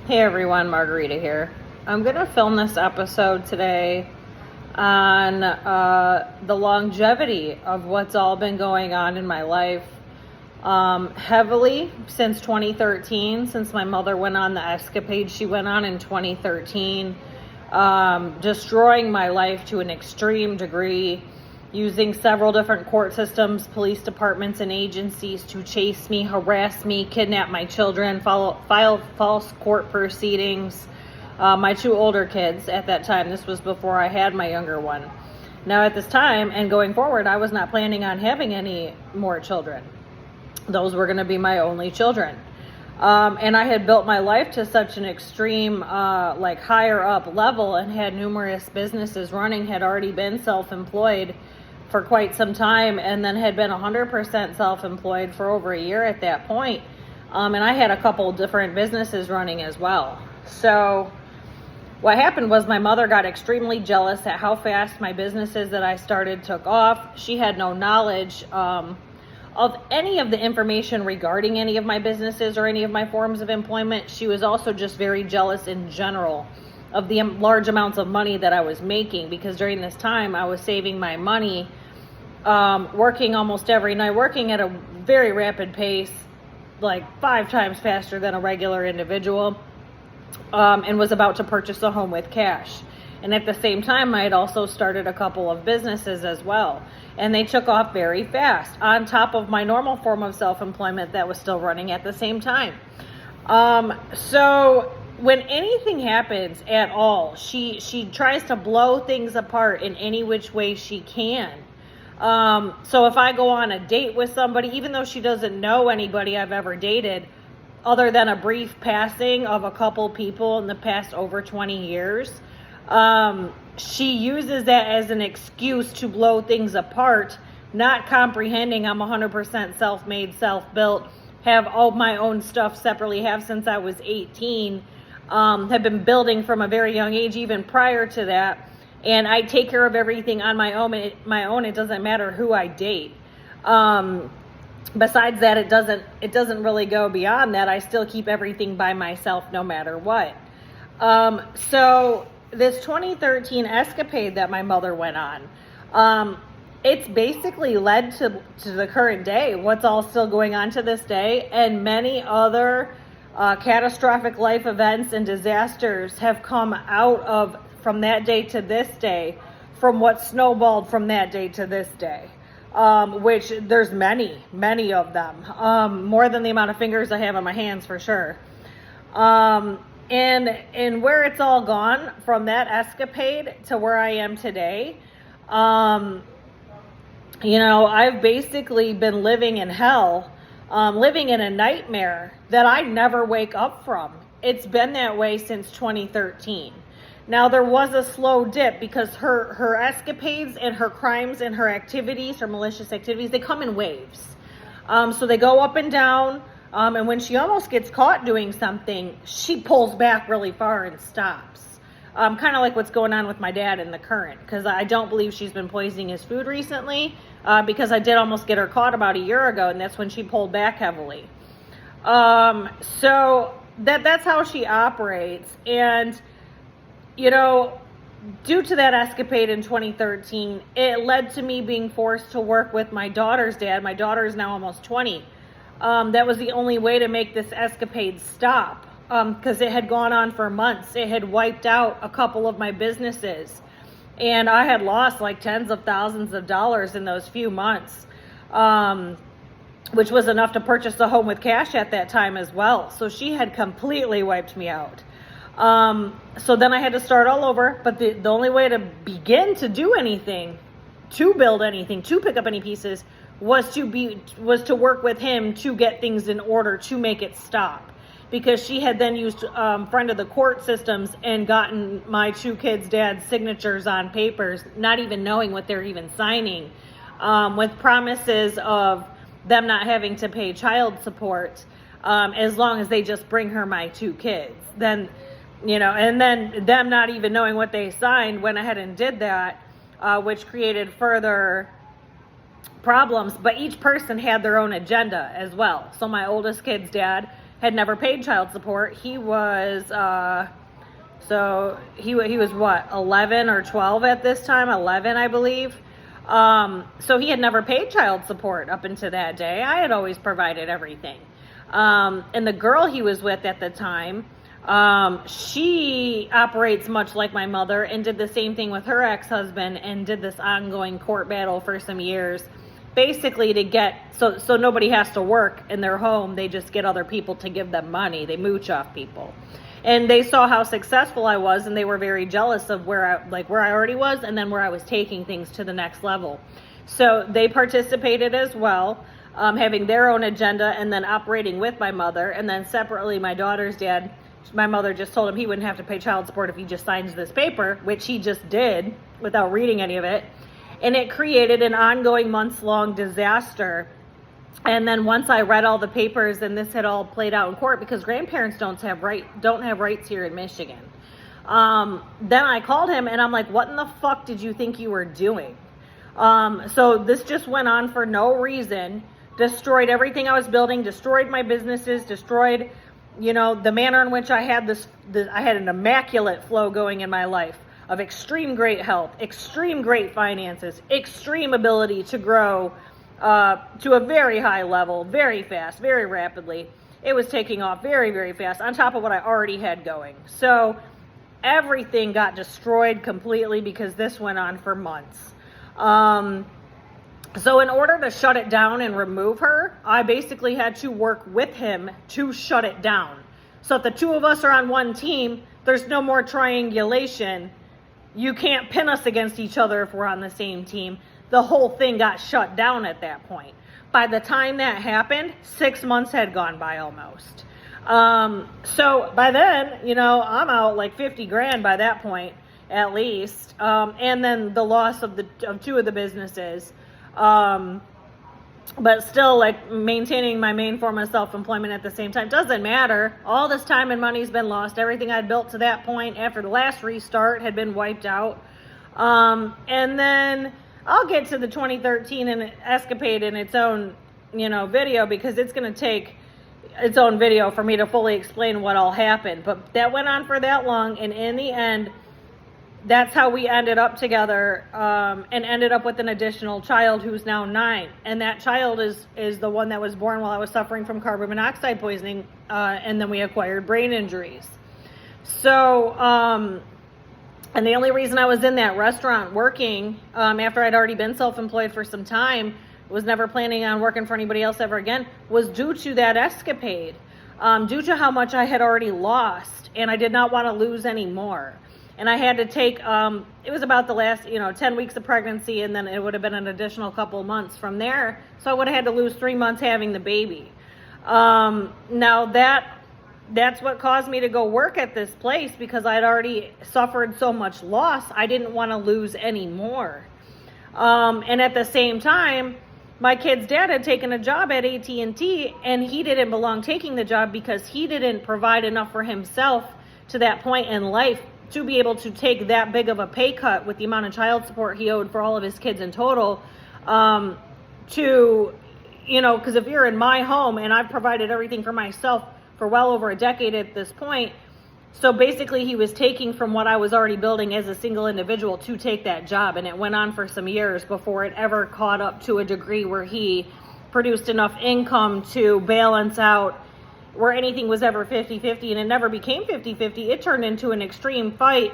Hey everyone, Margarita here. I'm going to film this episode today on the longevity of what's all been going on in my life. Heavily since 2013, since my mother went on the escapade she went on in 2013, destroying my life to an extreme degree, using several different court systems, police departments, and agencies to chase me, harass me, kidnap my children, file false court proceedings. My two older kids at that time, this was before I had my younger one. Now at this time and going forward, I was not planning on having any more children. Those were going to be my only children. And I had built my life to such an extreme, higher up level and had numerous businesses running, had already been self-employed for quite some time, and then had been 100% self-employed for over a year at that point. And I had a couple different businesses running as well. So what happened was my mother got extremely jealous at how fast my businesses that I started took off. She had no knowledge of any of the information regarding any of my businesses or any of my forms of employment. She was also just very jealous in general of the large amounts of money that I was making, because during this time I was saving my money, working almost every night, working at a very rapid pace, like 5 times faster than a regular individual, and was about to purchase a home with cash. And at the same time, I had also started a couple of businesses as well. And they took off very fast on top of my normal form of self-employment that was still running at the same time. So when anything happens at all, she tries to blow things apart in any which way she can. So if I go on a date with somebody, even though she doesn't know anybody I've ever dated, other than a brief passing of a couple people in the past over 20 years, she uses that as an excuse to blow things apart, not comprehending I'm 100% self-made, self-built, have all my own stuff separately, have since I was 18, have been building from a very young age, even prior to that, and I take care of everything on my own. It doesn't matter who I date. Besides that, it doesn't really go beyond that. I still keep everything by myself no matter what. So this 2013 escapade that my mother went on, it's basically led to the current day, what's all still going on to this day, and many other catastrophic life events and disasters have come out of from that day to this day, from what snowballed from that day to this day, which there's many of them, more than the amount of fingers I have on my hands for sure. And where it's all gone from that escapade to where I am today, I've basically been living in hell, living in a nightmare that I never wake up from. It's been that way since 2013. Now, there was a slow dip because her escapades and her crimes and her activities, her malicious activities, they come in waves. So they go up and down. And when she almost gets caught doing something, she pulls back really far and stops. Kind of like what's going on with my dad in the current, because I don't believe she's been poisoning his food recently, because I did almost get her caught about a year ago, and that's when she pulled back heavily. So that's how she operates. And, due to that escapade in 2013, it led to me being forced to work with my daughter's dad. My daughter is now almost 20. That was the only way to make this escapade stop, because it had gone on for months. It had wiped out a couple of my businesses, and I had lost like tens of thousands of dollars in those few months, which was enough to purchase a home with cash at that time as well. So she had completely wiped me out. So then I had to start all over, but the only way to begin to do anything, to build anything, to pick up any pieces, was to work with him to get things in order, to make it stop. Because she had then used friend of the court systems and gotten my two kids' dad's signatures on papers, not even knowing what they're even signing, with promises of them not having to pay child support, as long as they just bring her my two kids. Then, and then them not even knowing what they signed, went ahead and did that, which created further problems. But each person had their own agenda as well. So my oldest kid's dad had never paid child support. He was, so he was what, 11 or 12 at this time, 11, I believe. So he had never paid child support up until that day. I had always provided everything. And the girl he was with at the time, she operates much like my mother and did the same thing with her ex-husband and did this ongoing court battle for some years, basically to get, so nobody has to work in their home. They just get other people to give them money. They mooch off people. And they saw how successful I was, and they were very jealous of where I already was, and then where I was taking things to the next level. So they participated as well, having their own agenda and then operating with my mother. And then separately, my daughter's dad, my mother just told him he wouldn't have to pay child support if he just signs this paper, which he just did without reading any of it. And it created an ongoing months-long disaster. And then once I read all the papers and this had all played out in court, because grandparents don't have rights here in Michigan. Then I called him and I'm like, what in the fuck did you think you were doing? So this just went on for no reason, destroyed everything I was building, destroyed my businesses, destroyed, the manner in which I had I had an immaculate flow going in my life of extreme great health, extreme great finances, extreme ability to grow to a very high level, very fast, very rapidly. It was taking off very, very fast on top of what I already had going. So everything got destroyed completely because this went on for months. So in order to shut it down and remove her, I basically had to work with him to shut it down. So if the two of us are on one team, there's no more triangulation. You can't pin us against each other if we're on the same team. The whole thing got shut down at that point. By the time that happened, 6 months had gone by almost. So by then, I'm out like 50 grand by that point, at least. And then the loss of two of the businesses. But still, like, maintaining my main form of self-employment at the same time doesn't matter. All this time and money's been lost. Everything I'd built to that point after the last restart had been wiped out. And then I'll get to the 2013 and escapade in its own, video, because it's going to take its own video for me to fully explain what all happened. But that went on for that long, and in the end, that's how we ended up together, and ended up with an additional child who's now 9. And that child is the one that was born while I was suffering from carbon monoxide poisoning, and then we acquired brain injuries. So, and the only reason I was in that restaurant working, after I'd already been self-employed for some time, was never planning on working for anybody else ever again, was due to that escapade, due to how much I had already lost, and I did not want to lose any more. And I had to take, it was about the last, 10 weeks of pregnancy, and then it would have been an additional couple months from there. So I would have had to lose 3 months having the baby. Now that's what caused me to go work at this place, because I'd already suffered so much loss. I didn't want to lose any more. And at the same time, my kid's dad had taken a job at AT&T, and he didn't belong taking the job because he didn't provide enough for himself to that point in life to be able to take that big of a pay cut with the amount of child support he owed for all of his kids in total, because if you're in my home and I've provided everything for myself for well over a decade at this point, so basically he was taking from what I was already building as a single individual to take that job, and it went on for some years before it ever caught up to a degree where he produced enough income to balance out where anything was ever 50-50, and it never became 50-50. It turned into an extreme fight,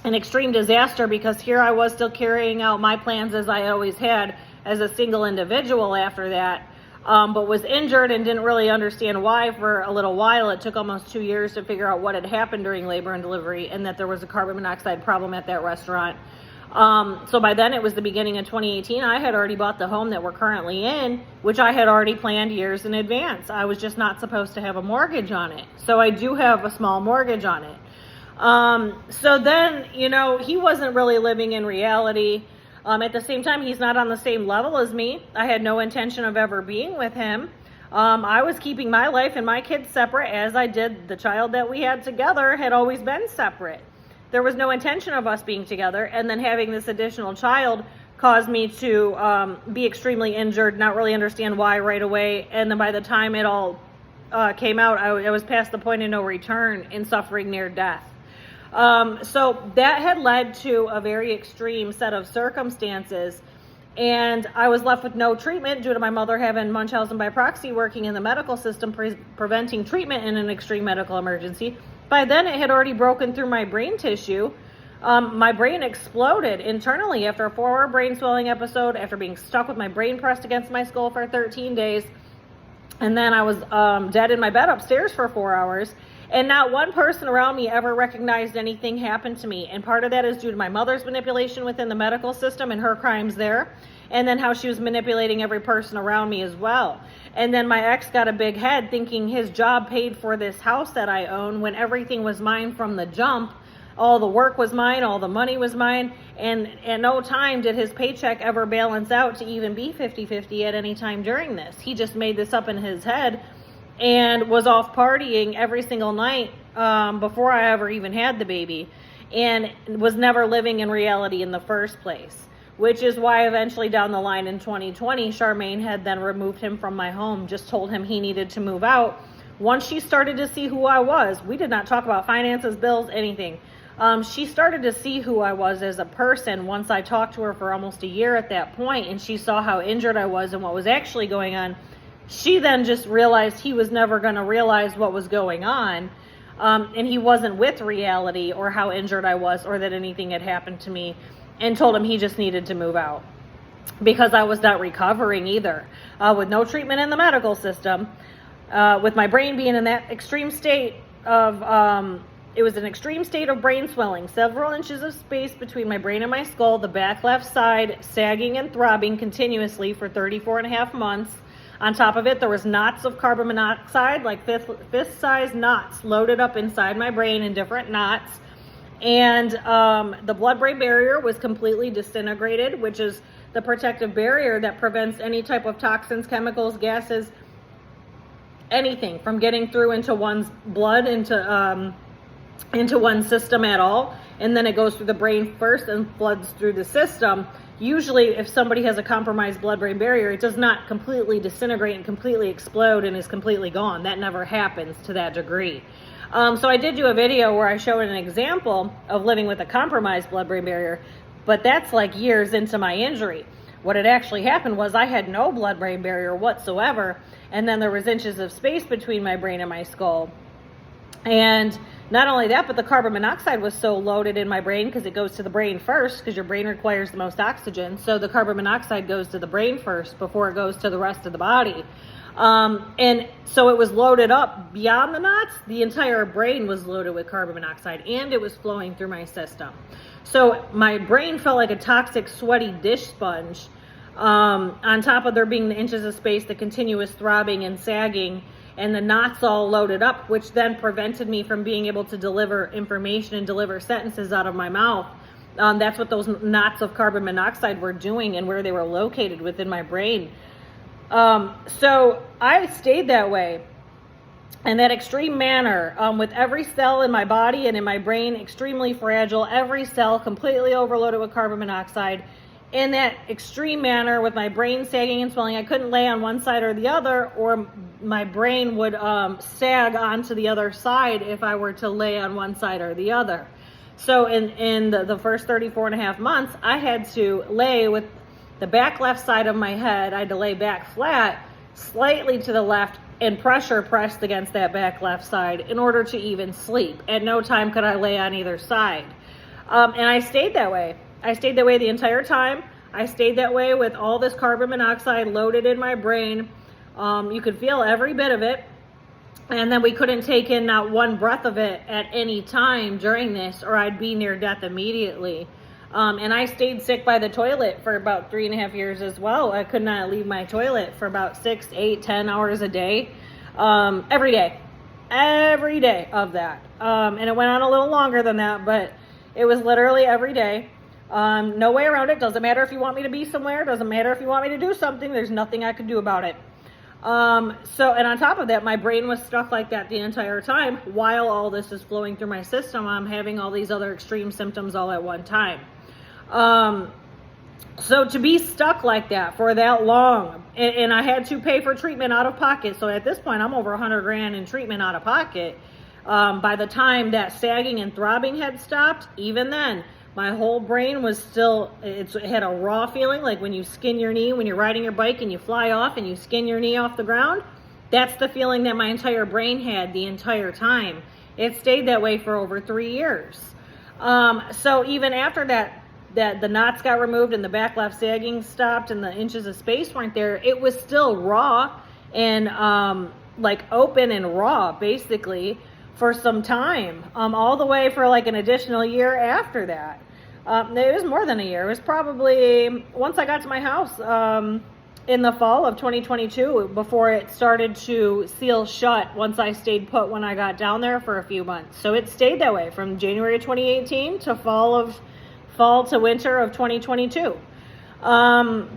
an extreme disaster, because here I was still carrying out my plans as I always had as a single individual after that, but was injured and didn't really understand why for a little while. It took almost 2 years to figure out what had happened during labor and delivery, and that there was a carbon monoxide problem at that restaurant. So by then it was the beginning of 2018. I had already bought the home that we're currently in, which I had already planned years in advance. I was just not supposed to have a mortgage on it. So I do have a small mortgage on it. So then, he wasn't really living in reality. At the same time, he's not on the same level as me. I had no intention of ever being with him. I was keeping my life and my kids separate, as I did the child that we had together had always been separate. There was no intention of us being together, and then having this additional child caused me to be extremely injured, not really understand why right away, and then by the time it all came out, I was past the point of no return and suffering near death. So that had led to a very extreme set of circumstances, and I was left with no treatment due to my mother having Munchausen by proxy, working in the medical system, preventing treatment in an extreme medical emergency. By then, it had already broken through my brain tissue. My brain exploded internally after a 4-hour brain swelling episode, after being stuck with my brain pressed against my skull for 13 days. And then I was dead in my bed upstairs for 4 hours. And not one person around me ever recognized anything happened to me. And part of that is due to my mother's manipulation within the medical system and her crimes there. And then how she was manipulating every person around me as well. And then my ex got a big head thinking his job paid for this house that I own when everything was mine from the jump. All the work was mine, all the money was mine. And at no time did his paycheck ever balance out to even be 50-50 at any time during this. He just made this up in his head and was off partying every single night before I ever even had the baby, and was never living in reality in the first place, which is why eventually down the line in 2020, Charmaine had then removed him from my home, just told him he needed to move out. Once she started to see who I was, we did not talk about finances, bills, anything. She started to see who I was as a person once I talked to her for almost a year at that point, and she saw how injured I was and what was actually going on. She then just realized he was never going to realize what was going on, and he wasn't with reality or how injured I was or that anything had happened to me, and told him he just needed to move out because I was not recovering either, with no treatment in the medical system, with my brain being in that extreme state of, it was an extreme state of brain swelling, several inches of space between my brain and my skull, the back left side sagging and throbbing continuously for 34.5 months. On top of it, there was knots of carbon monoxide, like fist-sized knots, loaded up inside my brain in different knots. And the blood-brain barrier was completely disintegrated, which is the protective barrier that prevents any type of toxins, chemicals, gases, anything from getting through into one's blood, into one's system at all. And then it goes through the brain first and floods through the system. Usually, if somebody has a compromised blood-brain barrier, it does not completely disintegrate and completely explode and is completely gone. That never happens to that degree. So I did do a video where I showed an example of living with a compromised blood-brain barrier, but that's like years into my injury. What had actually happened was I had no blood-brain barrier whatsoever, and then there was inches of space between my brain and my skull. And not only that, but the carbon monoxide was so loaded in my brain, because it goes to the brain first, because your brain requires the most oxygen. So the carbon monoxide goes to the brain first before it goes to the rest of the body. And so it was loaded up beyond the knots. The entire brain was loaded with carbon monoxide, and it was flowing through my system. So my brain felt like a toxic, sweaty dish sponge. On top of there being the inches of space, the continuous throbbing and sagging, and the knots all loaded up, which then prevented me from being able to deliver information and deliver sentences out of my mouth. That's what those knots of carbon monoxide were doing and where they were located within my brain. So I stayed that way in that extreme manner, with every cell in my body and in my brain extremely fragile, every cell completely overloaded with carbon monoxide. In that extreme manner, with my brain sagging and swelling, I couldn't lay on one side or the other, or my brain would sag onto the other side if I were to lay on one side or the other. So in the first 34.5 months, I had to lay with the back left side of my head. I had to lay back flat, slightly to the left, and pressure pressed against that back left side in order to even sleep. At no time could I lay on either side. And I stayed that way. I stayed that way the entire time. I stayed that way with all this carbon monoxide loaded in my brain. You could feel every bit of it. And then we couldn't take in not one breath of it at any time during this, or I'd be near death immediately. And I stayed sick by the toilet for about 3.5 years as well. I could not leave my toilet for about 6, 8, 10 hours a day. Every day of that. And it went on a little longer than that, but it was literally every day. No way around it. Doesn't matter if you want me to be somewhere. Doesn't matter if you want me to do something. There's nothing I could do about it. And on top of that, my brain was stuck like that the entire time while all this is flowing through my system. I'm having all these other extreme symptoms all at one time. So to be stuck like that for that long, and I had to pay for treatment out of pocket. So at this point, I'm over 100 grand in treatment out of pocket. By the time that sagging and throbbing had stopped, even then, my whole brain was still, it had a raw feeling, like when you skin your knee, when you're riding your bike and you fly off and you skin your knee off the ground. That's the feeling that my entire brain had the entire time. It stayed that way for over 3 years. So even after that the knots got removed and the back left sagging stopped and the inches of space weren't there, it was still raw and like open and raw basically for some time, all the way for like an additional year after that. It was more than a year. It was probably once I got to my house in the fall of 2022, before it started to seal shut once I stayed put when I got down there for a few months. So it stayed that way from January 2018 to fall to winter of 2022. Now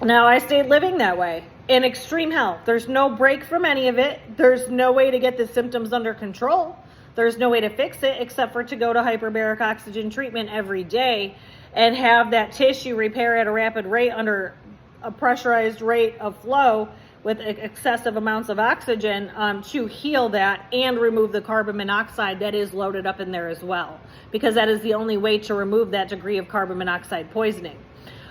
I stayed living that way in extreme health. There's no break from any of it. There's no way to get the symptoms under control. There's no way to fix it except for to go to hyperbaric oxygen treatment every day and have that tissue repair at a rapid rate under a pressurized rate of flow with excessive amounts of oxygen to heal that and remove the carbon monoxide that is loaded up in there as well, because that is the only way to remove that degree of carbon monoxide poisoning.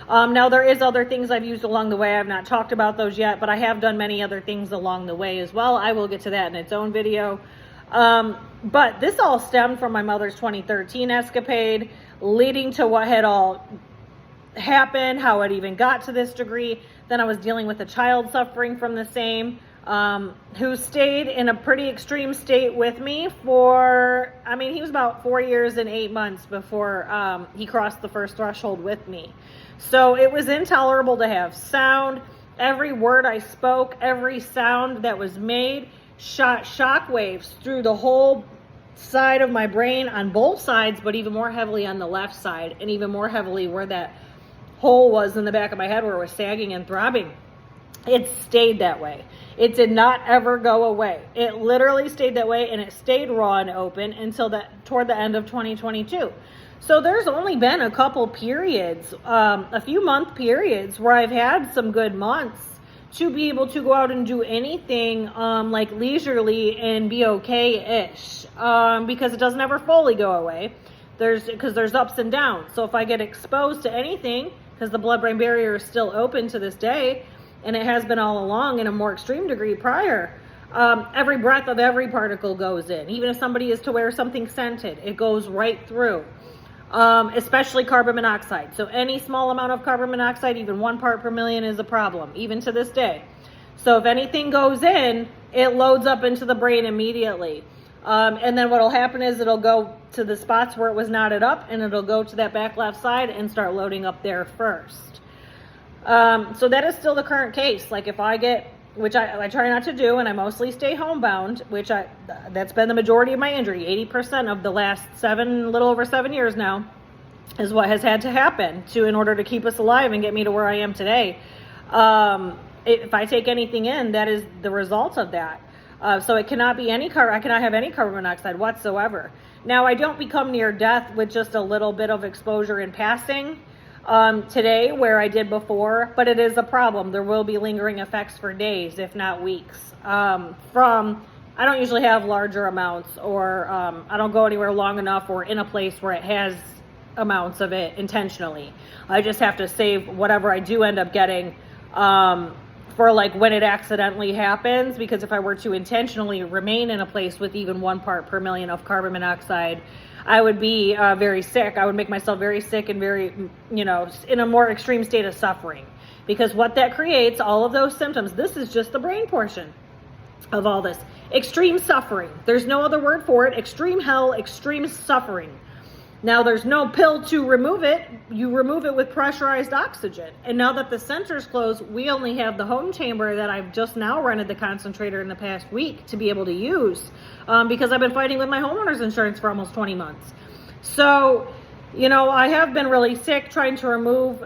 Now there is other things I've used along the way. I've not talked about those yet, but I have done many other things along the way as well. I will get to that in its own video. But this all stemmed from my mother's 2013 escapade, leading to what had all happened, how it even got to this degree. Then I was dealing with a child suffering from the same, who stayed in a pretty extreme state with me for, I mean, he was about 4 years and 8 months before he crossed the first threshold with me. So it was intolerable to have sound. Every word I spoke, every sound that was made shot shock waves through the whole side of my brain on both sides, but even more heavily on the left side, and even more heavily where that hole was in the back of my head where it was sagging and throbbing. It stayed that way. It did not ever go away. It literally stayed that way, and it stayed raw and open until toward the end of 2022. So there's only been a couple periods, a few month periods where I've had some good months to be able to go out and do anything like leisurely and be okay-ish, because it doesn't ever fully go away. Because there's ups and downs. So if I get exposed to anything, because the blood-brain barrier is still open to this day, and it has been all along in a more extreme degree prior, every breath of every particle goes in. Even if somebody is to wear something scented, it goes right through, especially carbon monoxide. So any small amount of carbon monoxide, even 1 part per million, is a problem, even to this day. So if anything goes in, it loads up into the brain immediately. And then what will happen is it'll go to the spots where it was knotted up, and it'll go to that back left side and start loading up there first. So that is still the current case. Like if I get, which I try not to do, and I mostly stay homebound, that's been the majority of my injury. 80% of the last little over 7 years now is what has had to happen in order to keep us alive and get me to where I am today. If I take anything in, that is the result of that. So it cannot be I cannot have any carbon monoxide whatsoever. Now, I don't become near death with just a little bit of exposure in passing today where I did before, but it is a problem. There will be lingering effects for days, if not weeks. I don't usually have larger amounts, or I don't go anywhere long enough or in a place where it has amounts of it intentionally. I just have to save whatever I do end up getting for like when it accidentally happens, because if I were to intentionally remain in a place with even 1 part per million of carbon monoxide, I would be very sick. I would make myself very sick and very, in a more extreme state of suffering, because what that creates, all of those symptoms, this is just the brain portion of all this. Extreme suffering. There's no other word for it. Extreme hell, extreme suffering. Now, there's no pill to remove it. You remove it with pressurized oxygen. And now that the center's closed, we only have the home chamber that I've just now rented the concentrator in the past week to be able to use, because I've been fighting with my homeowner's insurance for almost 20 months. So, I have been really sick trying to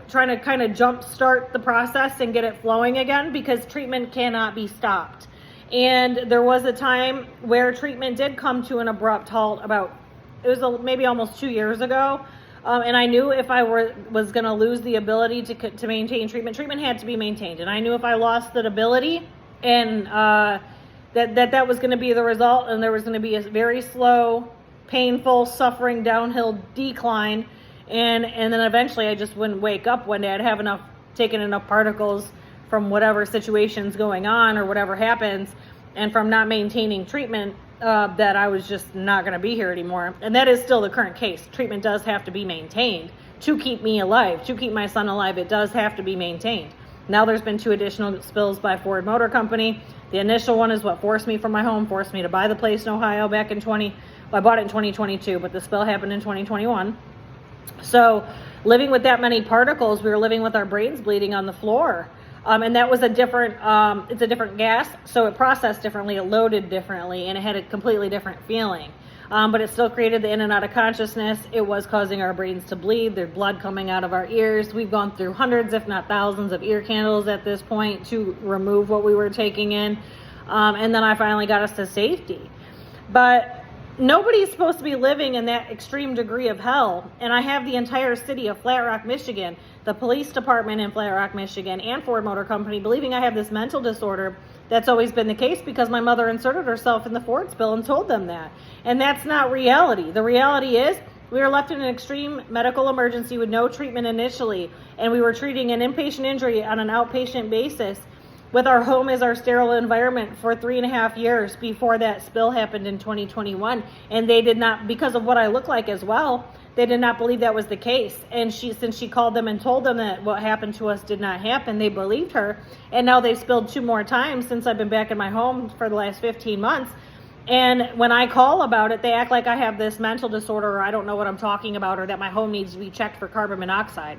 kind of jumpstart the process and get it flowing again, because treatment cannot be stopped. And there was a time where treatment did come to an abrupt halt maybe almost 2 years ago. And I knew if I was going to lose the ability to maintain treatment had to be maintained. And I knew if I lost that ability and that was going to be the result, and there was going to be a very slow, painful, suffering downhill decline, and then eventually I just wouldn't wake up one day. I'd have taken enough particles from whatever situation's going on or whatever happens, and from not maintaining treatment, that I was just not going to be here anymore. And that is still the current case. Treatment does have to be maintained to keep me alive, to keep my son alive. It does have to be maintained. Now there's been 2 additional spills by Ford Motor Company. The initial one is what forced me from my home, forced me to buy the place in Ohio back in I bought it in 2022, but the spill happened in 2021. So living with that many particles, we were living with our brains bleeding on the floor. And that was it's a different gas, so it processed differently, it loaded differently, and it had a completely different feeling. But it still created the in and out of consciousness. It was causing our brains to bleed. There's blood coming out of our ears. We've gone through hundreds, if not thousands, of ear candles at this point to remove what we were taking in. And then I finally got us to safety. But nobody's supposed to be living in that extreme degree of hell. And I have the entire city of Flat Rock, Michigan, the police department in Flat Rock, Michigan, and Ford Motor Company believing I have this mental disorder. That's always been the case because my mother inserted herself in the Ford spill and told them that. And that's not reality. The reality is we were left in an extreme medical emergency with no treatment initially, and we were treating an inpatient injury on an outpatient basis with our home as our sterile environment for 3.5 years before that spill happened in 2021. And they did not, because of what I look like as well, they did not believe that was the case. And since she called them and told them that what happened to us did not happen, they believed her. And now they've spilled 2 more times since I've been back in my home for the last 15 months. And when I call about it, they act like I have this mental disorder, or I don't know what I'm talking about, or that my home needs to be checked for carbon monoxide.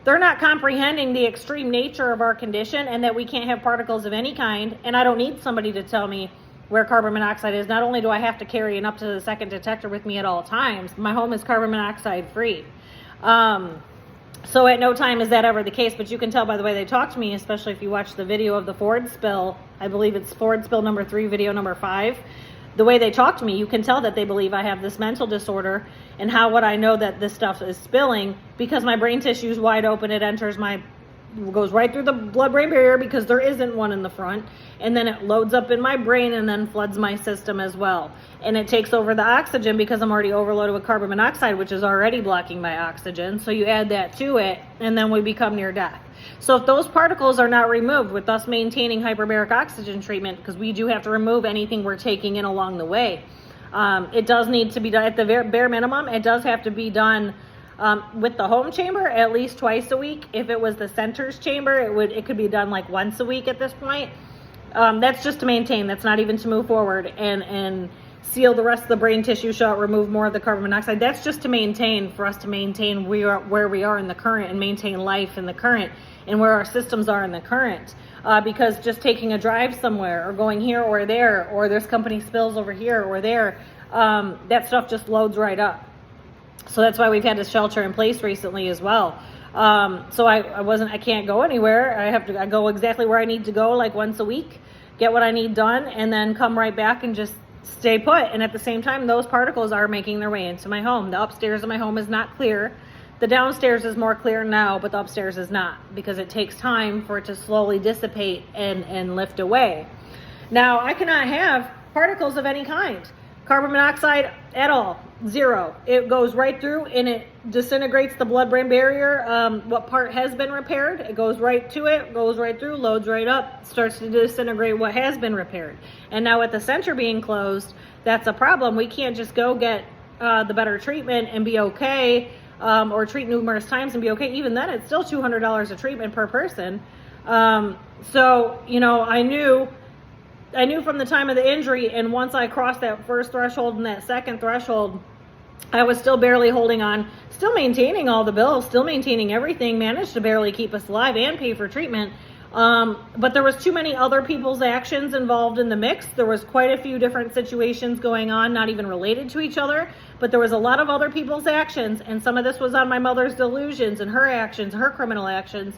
They're not comprehending the extreme nature of our condition and that we can't have particles of any kind. And I don't need somebody to tell me where carbon monoxide is. Not only do I have to carry an up to the second detector with me at all times, my home is carbon monoxide free. So at no time is that ever the case, but you can tell by the way they talk to me, especially if you watch the video of the Ford spill. I believe it's Ford spill number 3, video number 5. The way they talk to me, you can tell that they believe I have this mental disorder. And how would I know that this stuff is spilling? Because my brain tissue is wide open. It goes right through the blood-brain barrier because there isn't one in the front. And then it loads up in my brain and then floods my system as well. And it takes over the oxygen because I'm already overloaded with carbon monoxide, which is already blocking my oxygen. So you add that to it, and then we become near death. So if those particles are not removed with us maintaining hyperbaric oxygen treatment, because we do have to remove anything we're taking in along the way, it does need to be done at the bare minimum. It does have to be done with the home chamber at least twice a week. If it was the center's chamber, it could be done like once a week at this point. That's just to maintain. That's not even to move forward and seal the rest of the brain tissue shut, remove more of the carbon monoxide. That's just to maintain, for us to maintain where we are in the current and maintain life in the current and where our systems are in the current. Because just taking a drive somewhere or going here or there, or there's company spills over here or there, that stuff just loads right up. So that's why we've had to shelter in place recently as well. So I can't go anywhere. I go exactly where I need to go, like once a week, get what I need done, and then come right back and just stay put. And at the same time, those particles are making their way into my home. The upstairs of my home is not clear. The downstairs is more clear now, but the upstairs is not, because it takes time for it to slowly dissipate and lift away. Now, I cannot have particles of any kind. Carbon monoxide at all, 0. It goes right through and it disintegrates the blood-brain barrier. What part has been repaired, it goes right to it, goes right through, loads right up, starts to disintegrate what has been repaired. And now with the center being closed, that's a problem. We can't just go get the better treatment and be okay, or treat numerous times and be okay. Even then, it's still $200 a treatment per person. So, I knew from the time of the injury, and once I crossed that first threshold and that second threshold, I was still barely holding on, still maintaining all the bills, still maintaining everything, managed to barely keep us alive and pay for treatment. But there was too many other people's actions involved in the mix. There was quite a few different situations going on, not even related to each other, but there was a lot of other people's actions, and some of this was on my mother's delusions and her actions, her criminal actions.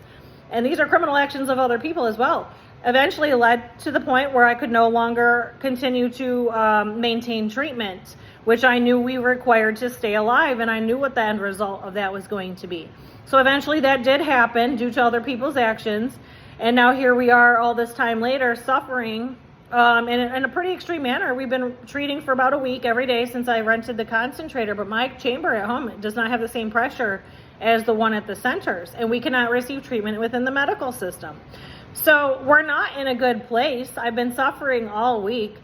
And these are criminal actions of other people as well. Eventually led to the point where I could no longer continue to maintain treatment, which I knew we were required to stay alive, and I knew what the end result of that was going to be. So eventually that did happen due to other people's actions, and now here we are all this time later suffering in a pretty extreme manner. We've been treating for about a week every day since I rented the concentrator, but my chamber at home does not have the same pressure as the one at the centers, and we cannot receive treatment within the medical system. So we're not in a good place. I've been suffering all week.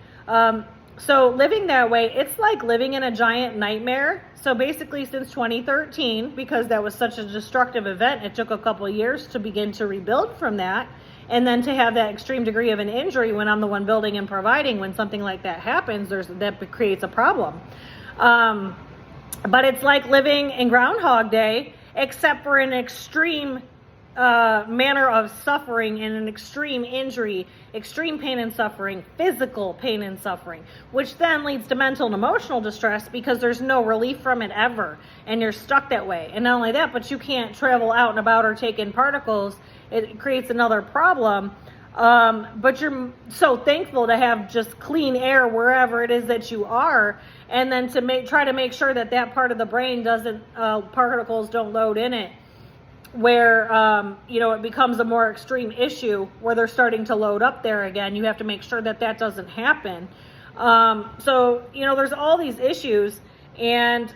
So living that way, it's like living in a giant nightmare. So basically since 2013, because that was such a destructive event, it took a couple of years to begin to rebuild from that. And then to have that extreme degree of an injury when I'm the one building and providing, when something like that happens, that creates a problem. But it's like living in Groundhog Day, except for an extreme manner of suffering and an extreme injury, extreme pain and suffering, physical pain and suffering, which then leads to mental and emotional distress because there's no relief from it ever, and you're stuck that way. And not only that, but you can't travel out and about or take in particles. It creates another problem. But you're so thankful to have just clean air wherever it is that you are, and then to try to make sure that that part of the brain doesn't, particles don't load in it, where, it becomes a more extreme issue where they're starting to load up there again. You have to make sure that that doesn't happen. So, there's all these issues, and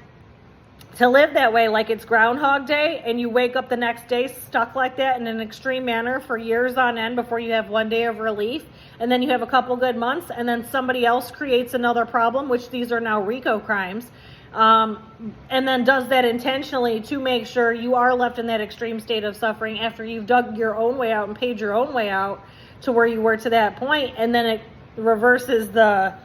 to live that way, like it's Groundhog Day, and you wake up the next day stuck like that in an extreme manner for years on end before you have one day of relief, and then you have a couple good months, and then somebody else creates another problem, which these are now Rico crimes, and then does that intentionally to make sure you are left in that extreme state of suffering after you've dug your own way out and paid your own way out to where you were to that point, and then it reverses the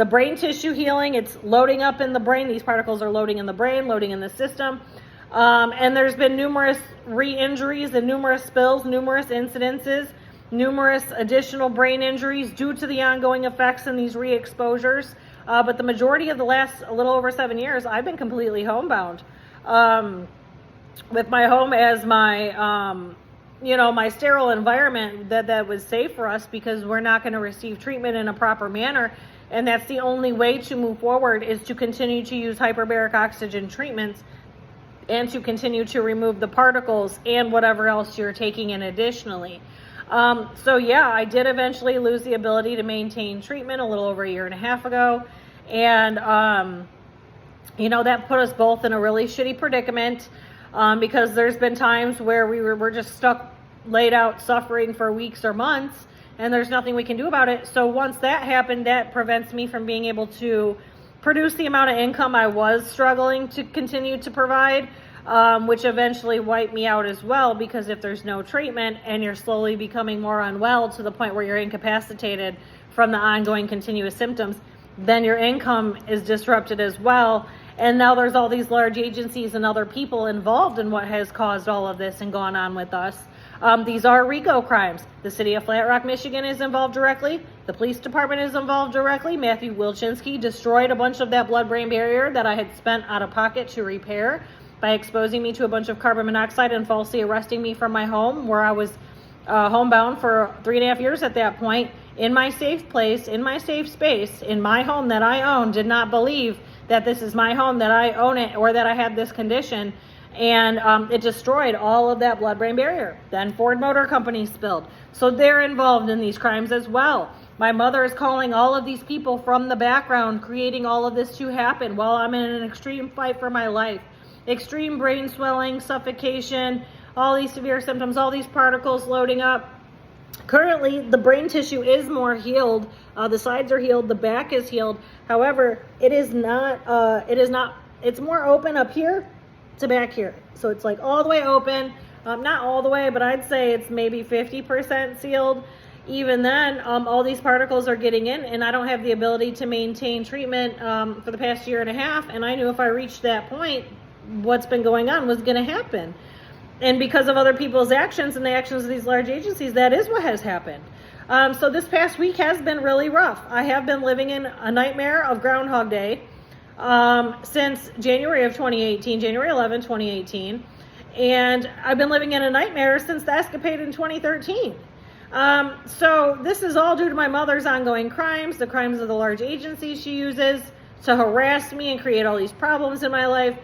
brain tissue healing. It's loading up in the brain. These particles are loading in the brain, loading in the system. And there's been numerous re-injuries and numerous spills, numerous incidences, numerous additional brain injuries due to the ongoing effects and these re-exposures. But the majority of the last a little over 7 years, I've been completely homebound. With my home as my, my sterile environment that was safe for us because we're not going to receive treatment in a proper manner. And that's the only way to move forward, is to continue to use hyperbaric oxygen treatments and to continue to remove the particles and whatever else you're taking in additionally. So yeah, I did eventually lose the ability to maintain treatment a little over a year and a half ago. And, that put us both in a really shitty predicament, because there's been times where we're just stuck, laid out, suffering for weeks or months, and there's nothing we can do about it. So once that happened, that prevents me from being able to produce the amount of income I was struggling to continue to provide, which eventually wiped me out as well, because if there's no treatment and you're slowly becoming more unwell to the point where you're incapacitated from the ongoing continuous symptoms, then your income is disrupted as well. And now there's all these large agencies and other people involved in what has caused all of this and gone on with us. These are Rico crimes. The city of Flat Rock, Michigan is involved directly. The police department is involved directly. Matthew Wilchinski destroyed a bunch of that blood-brain barrier that I had spent out of pocket to repair by exposing me to a bunch of carbon monoxide and falsely arresting me from my home, where I was homebound for 3.5 years at that point, in my safe place, in my safe space, in my home that I own. Did not believe that this is my home, that I own it, or that I had this condition. And it destroyed all of that blood-brain barrier. Then Ford Motor Company spilled. So they're involved in these crimes as well. My mother is calling all of these people from the background, creating all of this to happen while I'm in an extreme fight for my life. Extreme brain swelling, suffocation, all these severe symptoms, all these particles loading up. Currently, the brain tissue is more healed. The sides are healed. The back is healed. However, it's more open up here to back here. So it's like all the way open, not all the way, but I'd say it's maybe 50% sealed. Even then, all these particles are getting in, and I don't have the ability to maintain treatment for the past year and a half. And I knew if I reached that point, what's been going on was going to happen. And because of other people's actions and the actions of these large agencies, that is what has happened. So this past week has been really rough. I have been living in a nightmare of Groundhog Day since January of 2018, January 11, 2018. And I've been living in a nightmare since the escapade in 2013. So this is all due to my mother's ongoing crimes, the crimes of the large agencies she uses, to harass me and create all these problems in my life.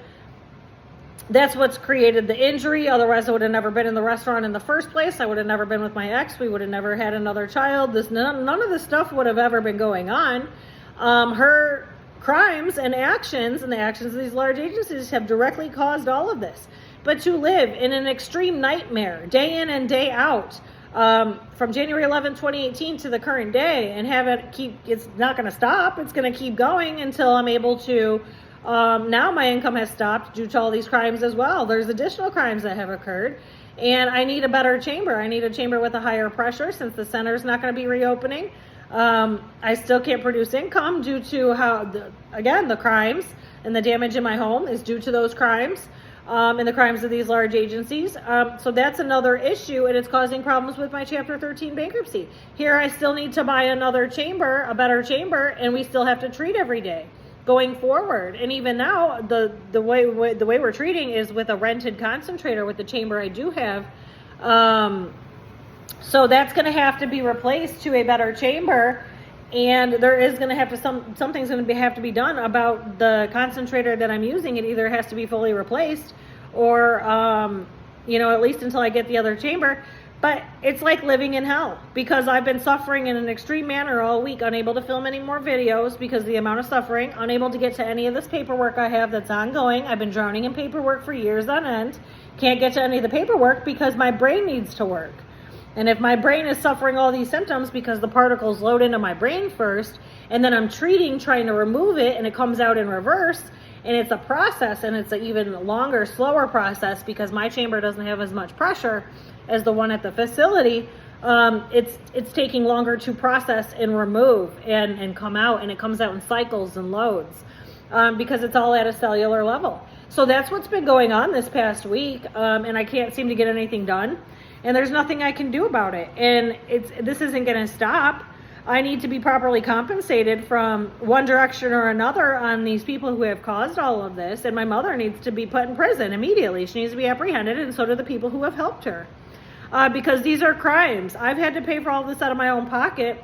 That's what's created the injury. Otherwise, I would have never been in the restaurant in the first place. I would have never been with my ex. We would have never had another child. None of this stuff would have ever been going on. Her crimes and actions, and the actions of these large agencies, have directly caused all of this. But to live in an extreme nightmare, day in and day out, from January 11, 2018 to the current day, and have it it's not going to stop. It's going to keep going until I'm able to. Now my income has stopped due to all these crimes as well. There's additional crimes that have occurred, and I need a better chamber. I need a chamber with a higher pressure, since the center's not going to be reopening. I still can't produce income due to the crimes, and the damage in my home is due to those crimes, and the crimes of these large agencies. So that's another issue, and it's causing problems with my Chapter 13 bankruptcy. Here I still need to buy another chamber, a better chamber, and we still have to treat every day going forward. And even now, the way we're treating is with a rented concentrator with the chamber I do have. So that's going to have to be replaced to a better chamber, and there is going to have to something's going to have to be done about the concentrator that I'm using. It either has to be fully replaced, or at least until I get the other chamber. But it's like living in hell, because I've been suffering in an extreme manner all week, unable to film any more videos because of the amount of suffering, unable to get to any of this paperwork I have that's ongoing. I've been drowning in paperwork for years on end. Can't get to any of the paperwork because my brain needs to work. And if my brain is suffering all these symptoms because the particles load into my brain first, and then I'm trying to remove it, and it comes out in reverse, and it's a process, and it's an even longer, slower process because my chamber doesn't have as much pressure as the one at the facility. It's taking longer to process and remove and come out, and it comes out in cycles and loads because it's all at a cellular level. So that's what's been going on this past week, and I can't seem to get anything done, and there's nothing I can do about it. And this isn't going to stop. I need to be properly compensated from one direction or another on these people who have caused all of this, and my mother needs to be put in prison immediately. She needs to be apprehended, and so do the people who have helped her. Because these are crimes. I've had to pay for all this out of my own pocket,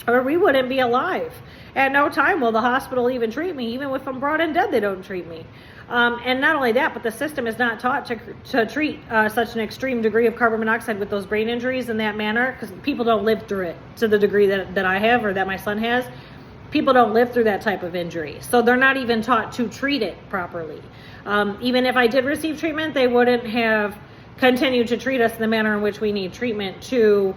or we wouldn't be alive. At no time will the hospital even treat me. Even if I'm brought in dead, they don't treat me. And not only that, but the system is not taught to treat such an extreme degree of carbon monoxide with those brain injuries in that manner, because people don't live through it to the degree that I have, or that my son has. People don't live through that type of injury. So they're not even taught to treat it properly. Even if I did receive treatment, they wouldn't have continue to treat us in the manner in which we need treatment to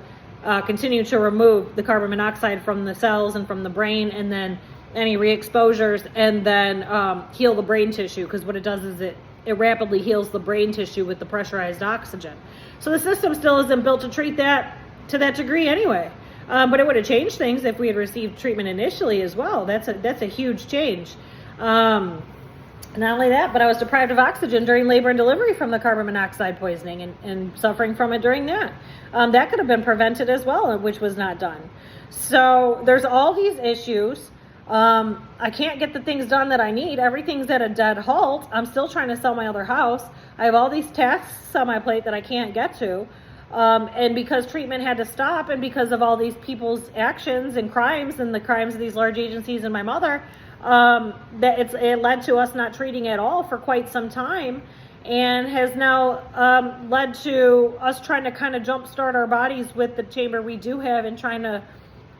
continue to remove the carbon monoxide from the cells and from the brain, and then any re-exposures, and then heal the brain tissue, because what it does is it rapidly heals the brain tissue with the pressurized oxygen. So the system still isn't built to treat that to that degree anyway. But it would have changed things if we had received treatment initially as well. That's a huge change. Not only that, but I was deprived of oxygen during labor and delivery from the carbon monoxide poisoning, and suffering from it during that. That could have been prevented as well, which was not done. So there's all these issues. I can't get the things done that I need. Everything's at a dead halt. I'm still trying to sell my other house. I have all these tasks on my plate that I can't get to. And because treatment had to stop, and because of all these people's actions and crimes, and the crimes of these large agencies and my mother, it led to us not treating at all for quite some time, and has now led to us trying to kind of jumpstart our bodies with the chamber we do have, and trying to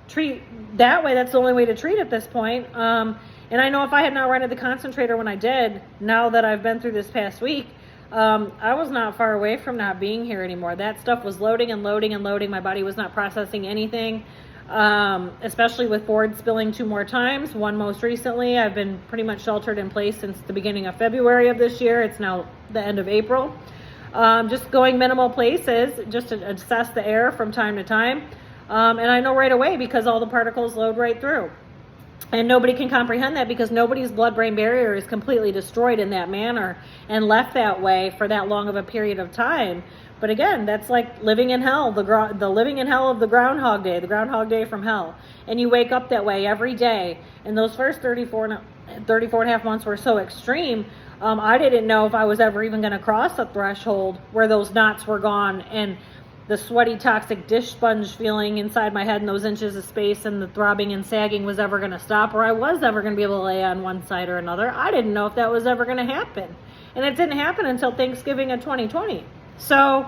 treat that way. That's the only way to treat at this point. And I know if I had not rented the concentrator when I did, now that I've been through this past week, I was not far away from not being here anymore. That stuff was loading and loading and loading. My body was not processing anything. Especially with board spilling 2 more times, one most recently. I've been pretty much sheltered in place since the beginning of February of this year. It's now the end of April. Just going minimal places just to assess the air from time to time. And I know right away, because all the particles load right through. And nobody can comprehend that, because nobody's blood-brain barrier is completely destroyed in that manner and left that way for that long of a period of time. But again, that's like living in hell, the living in hell of the Groundhog Day, the Groundhog Day from hell. And you wake up that way every day. And those first 34 and a half months were so extreme. I didn't know if I was ever even going to cross a threshold where those knots were gone. And the sweaty, toxic dish sponge feeling inside my head in those inches of space and the throbbing and sagging was ever going to stop, or I was ever going to be able to lay on one side or another. I didn't know if that was ever going to happen. And it didn't happen until Thanksgiving of 2020. So,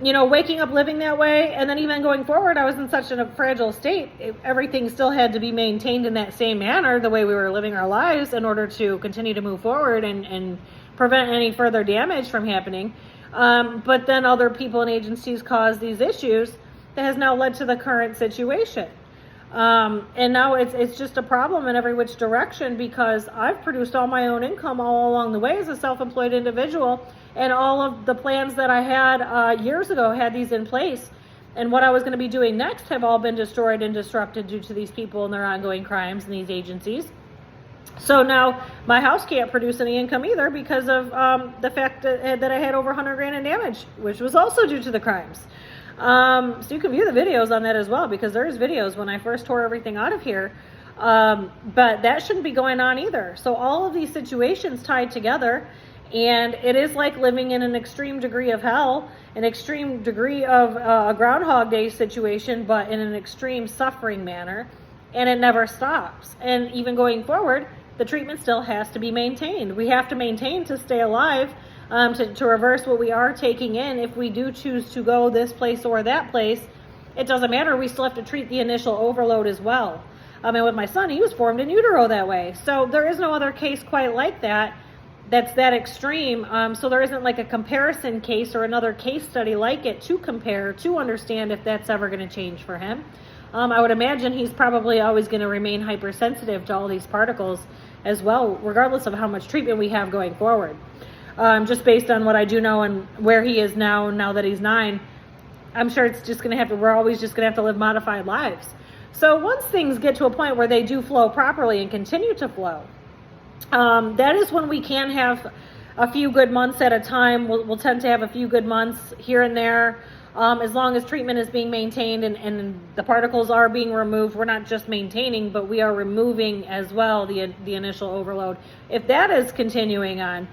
waking up living that way, and then even going forward, I was in such a fragile state. Everything still had to be maintained in that same manner, the way we were living our lives, in order to continue to move forward and prevent any further damage from happening. But then other people and agencies caused these issues that has now led to the current situation. And now it's just a problem in every which direction, because I've produced all my own income all along the way as a self-employed individual, and all of the plans that I had years ago had these in place, and what I was going to be doing next have all been destroyed and disrupted due to these people and their ongoing crimes and these agencies. So now my house can't produce any income either, because of the fact that I had over 100 grand in damage, which was also due to the crimes. So you can view the videos on that as well, because there's videos when I first tore everything out of here. But that shouldn't be going on either. So all of these situations tied together, and it is like living in an extreme degree of hell, an extreme degree of a Groundhog Day situation, but in an extreme suffering manner, and it never stops. And even going forward, the treatment still has to be maintained. We have to maintain to stay alive, to reverse what we are taking in. If we do choose to go this place or that place, it doesn't matter. We still have to treat the initial overload as well. And with my son, he was formed in utero that way. So there is no other case quite like that that's that extreme. So there isn't like a comparison case or another case study like it to compare, to understand if that's ever going to change for him. I would imagine he's probably always going to remain hypersensitive to all these particles as well, regardless of how much treatment we have going forward. Just based on what I do know and where he is now that he's 9, I'm sure it's just going to we're always just going to have to live modified lives. So once things get to a point where they do flow properly and continue to flow, that is when we can have a few good months at a time. We'll tend to have a few good months here and there, as long as treatment is being maintained and the particles are being removed. We're not just maintaining, but we are removing as well the initial overload. If that is continuing on,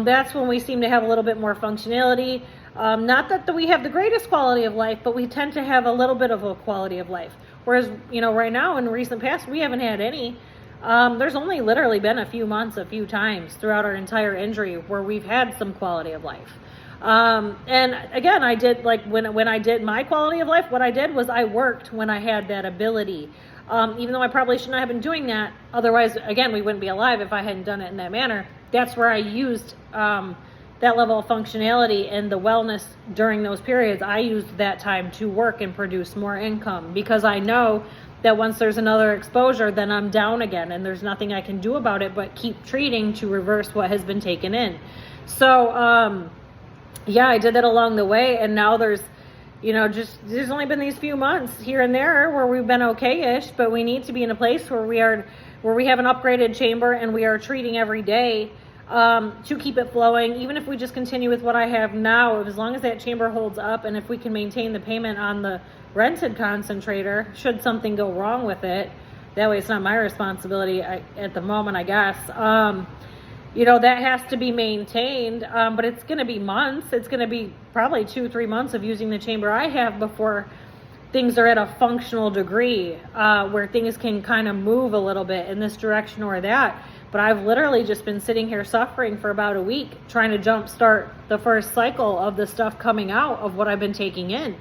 that's when we seem to have a little bit more functionality. Not that we have the greatest quality of life, but we tend to have a little bit of a quality of life. Whereas, right now in recent past, we haven't had any. There's only literally been a few months, a few times throughout our entire injury where we've had some quality of life. And again, I did, like, when I did my quality of life, what I did was I worked when I had that ability. Even though I probably should not have been doing that. Otherwise, again, we wouldn't be alive if I hadn't done it in that manner. That's where I used that level of functionality and the wellness during those periods. I used that time to work and produce more income, because I know that once there's another exposure, then I'm down again, and there's nothing I can do about it but keep treating to reverse what has been taken in. So, yeah, I did that along the way, and now there's only been these few months here and there where we've been okay-ish, but we need to be in a place where we have an upgraded chamber and we are treating every day to keep it flowing. Even if we just continue with what I have now, as long as that chamber holds up, and if we can maintain the payment on the rented concentrator, should something go wrong with it, that way it's not my responsibility at the moment, I guess. That has to be maintained, but it's going to be months. It's going to be probably 2-3 months of using the chamber I have before things are at a functional degree, where things can kind of move a little bit in this direction or that. But I've literally just been sitting here suffering for about a week, trying to jumpstart the first cycle of the stuff coming out of what I've been taking in.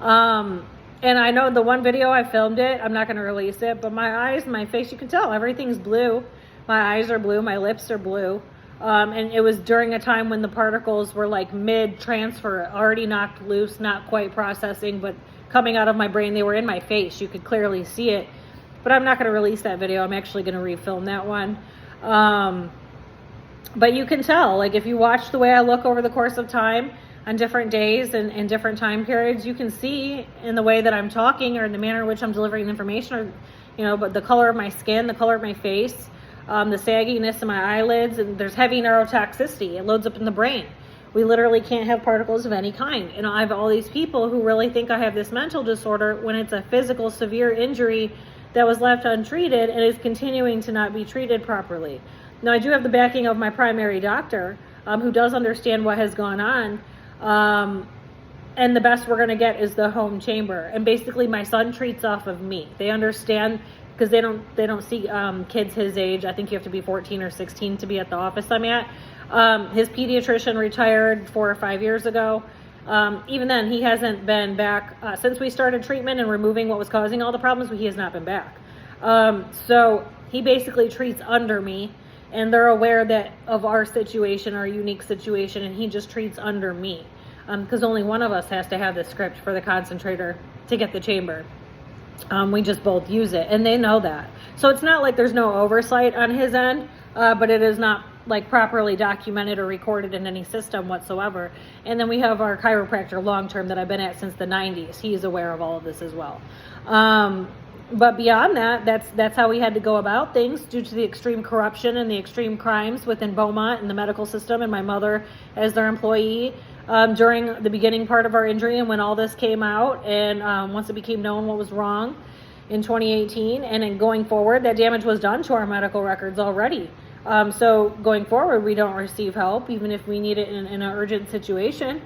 And I know the one video I filmed it, I'm not going to release it, but my eyes, my face, you can tell everything's blue. My eyes are blue, my lips are blue. And it was during a time when the particles were like mid-transfer, already knocked loose, not quite processing, but coming out of my brain. They were in my face. You could clearly see it. But I'm not going to release that video. I'm actually going to refilm that one. But you can tell, like, if you watch the way I look over the course of time on different days and different time periods, you can see in the way that I'm talking or in the manner in which I'm delivering information, or, but the color of my skin, the color of my face, the sagginess in my eyelids, and there's heavy neurotoxicity. It loads up in the brain. We literally can't have particles of any kind. I have all these people who really think I have this mental disorder when it's a physical, severe injury that was left untreated and is continuing to not be treated properly. Now, I do have the backing of my primary doctor, who does understand what has gone on. And the best we're going to get is the home chamber. And basically my son treats off of me. They understand, because they don't see kids his age. I think you have to be 14 or 16 to be at the office I'm at. His pediatrician retired 4 or 5 years ago. Even then, he hasn't been back since we started treatment and removing what was causing all the problems. He has not been back. So he basically treats under me, and they're aware that of our situation, our unique situation, and he just treats under me. Because only one of us has to have the script for the concentrator to get the chamber. We just both use it, and they know that. So it's not like there's no oversight on his end, but it is not like properly documented or recorded in any system whatsoever. And then we have our chiropractor long-term that I've been at since the 90s. He's aware of all of this as well. But beyond that, that's how we had to go about things due to the extreme corruption and the extreme crimes within Beaumont and the medical system, and my mother as their employee during the beginning part of our injury and when all this came out, and once it became known what was wrong in 2018, and then going forward, that damage was done to our medical records already. So going forward, we don't receive help even if we need it in an urgent situation.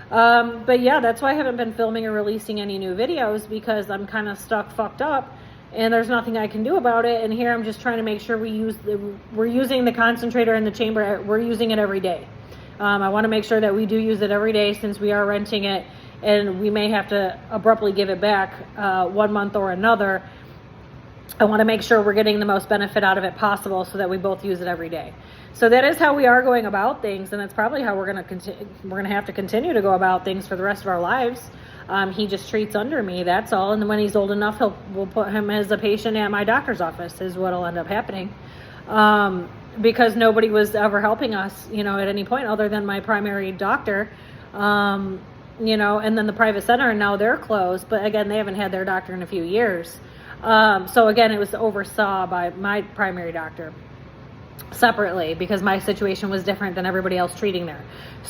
But yeah, that's why I haven't been filming or releasing any new videos, because I'm kind of stuck fucked up and there's nothing I can do about it. And here I'm just trying to make sure we're using the concentrator in the chamber. We're using it every day. I want to make sure that we do use it every day, since we are renting it and we may have to abruptly give it back 1 month or another. I want to make sure we're getting the most benefit out of it possible so that we both use it every day. So that is how we are going about things, and that's probably how we're going to have to continue to go about things for the rest of our lives. He just treats under me, that's all. And then when he's old enough, we'll put him as a patient at my doctor's office is what'll end up happening. Because nobody was ever helping us, at any point other than my primary doctor, and then the private center, and now they're closed. But again, they haven't had their doctor in a few years. So again, it was oversaw by my primary doctor separately, because my situation was different than everybody else treating there.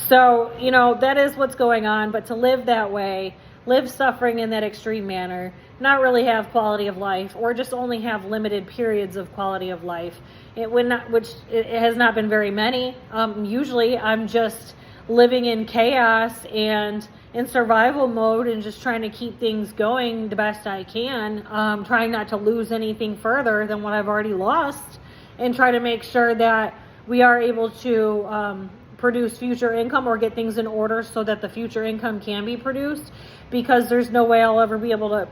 So, that is what's going on. But to live that way, live suffering in that extreme manner, not really have quality of life, or just only have limited periods of quality of life, which it has not been very many. Usually I'm just living in chaos and in survival mode and just trying to keep things going the best I can, trying not to lose anything further than what I've already lost, and try to make sure that we are able to produce future income or get things in order so that the future income can be produced, because there's no way I'll ever be able to,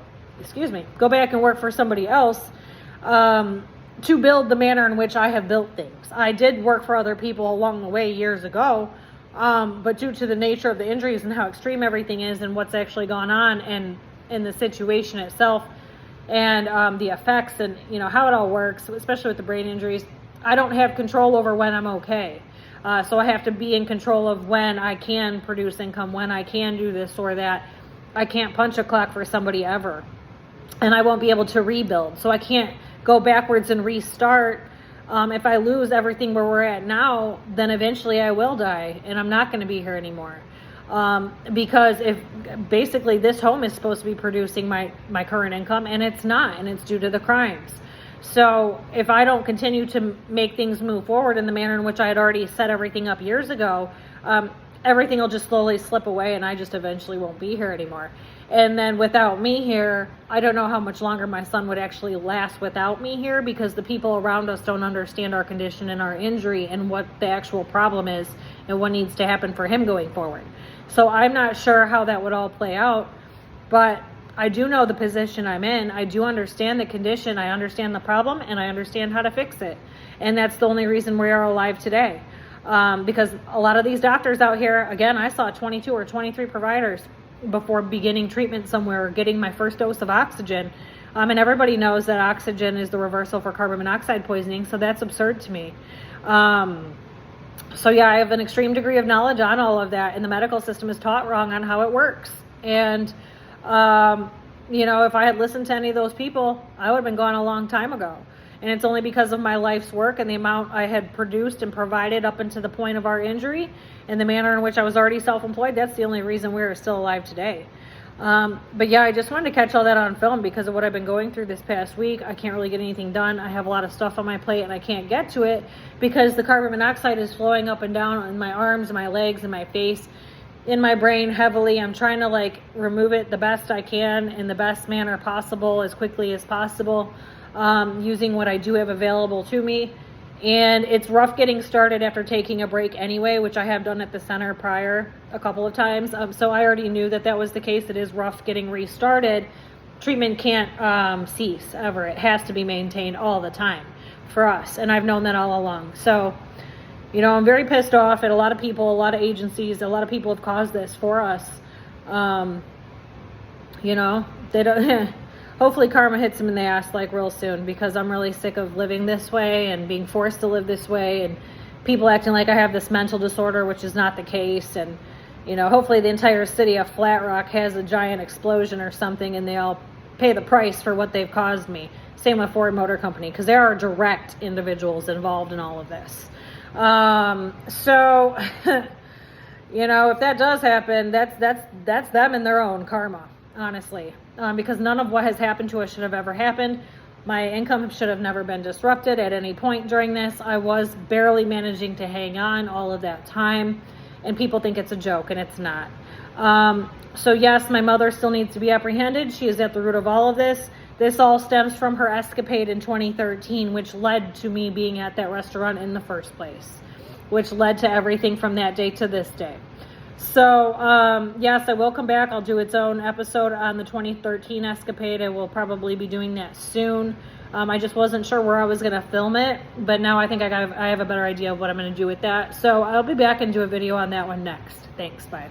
go back and work for somebody else to build the manner in which I have built things. I did work for other people along the way years ago, but due to the nature of the injuries and how extreme everything is and what's actually gone on and in the situation itself and the effects and how it all works, especially with the brain injuries, I don't have control over when I'm okay. So I have to be in control of when I can produce income, when I can do this or that. I can't punch a clock for somebody ever, and I won't be able to rebuild. So I can't go backwards and restart. If I lose everything where we're at now, then eventually I will die and I'm not going to be here anymore. Because if basically this home is supposed to be producing my current income, and it's not, and it's due to the crimes. So if I don't continue to make things move forward in the manner in which I had already set everything up years ago, everything will just slowly slip away and I just eventually won't be here anymore. And then without me here, I don't know how much longer my son would actually last without me here, because the people around us don't understand our condition and our injury and what the actual problem is and what needs to happen for him going forward. So I'm not sure how that would all play out, but I do know the position I'm in. I do understand the condition. I understand the problem, and I understand how to fix it. And that's the only reason we are alive today. Because a lot of these doctors out here, again, I saw 22 or 23 providers before beginning treatment somewhere or getting my first dose of oxygen. And everybody knows that oxygen is the reversal for carbon monoxide poisoning, so that's absurd to me. So yeah, I have an extreme degree of knowledge on all of that, and the medical system is taught wrong on how it works. And, if I had listened to any of those people, I would have been gone a long time ago. And it's only because of my life's work and the amount I had produced and provided up until the point of our injury and the manner in which I was already self-employed. That's the only reason we're still alive today. But yeah, I just wanted to catch all that on film because of what I've been going through this past week. I can't really get anything done. I have a lot of stuff on my plate and I can't get to it because the carbon monoxide is flowing up and down in my arms, my legs, and my face. in my brain heavily. I'm trying to like remove it the best I can in the best manner possible, as quickly as possible, using what I do have available to me. And it's rough getting started after taking a break anyway, which I have done at the center prior a couple of times. So I already knew that that was the case. It is rough getting restarted. Treatment can't cease ever. It has to be maintained all the time for us. And I've known that all along. So, you know, I'm very pissed off at a lot of people, a lot of agencies. A lot of people have caused this for us. You know, they don't... Hopefully karma hits them in the ass like real soon, because I'm really sick of living this way and being forced to live this way, and people acting like I have this mental disorder, which is not the case. And, you know, hopefully the entire city of Flat Rock has a giant explosion or something and they all pay the price for what they've caused me. Same with Ford Motor Company, because there are direct individuals involved in all of this. So, you know, if that does happen, that's them and their own karma, honestly. Because none of what has happened to us should have ever happened. My income should have never been disrupted at any point during this. I was barely managing to hang on all of that time, and people think it's a joke, and it's not. So yes, my mother still needs to be apprehended. She is at the root of all of this. This all stems from her escapade in 2013, which led to me being at that restaurant in the first place, which led to everything from that day to this day. So, yes, I will come back. I'll do its own episode on the 2013 escapade. I will probably be doing that soon. I just wasn't sure where I was going to film it, but now I think I have a better idea of what I'm going to do with that. So I'll be back and do a video on that one next. Thanks. Bye.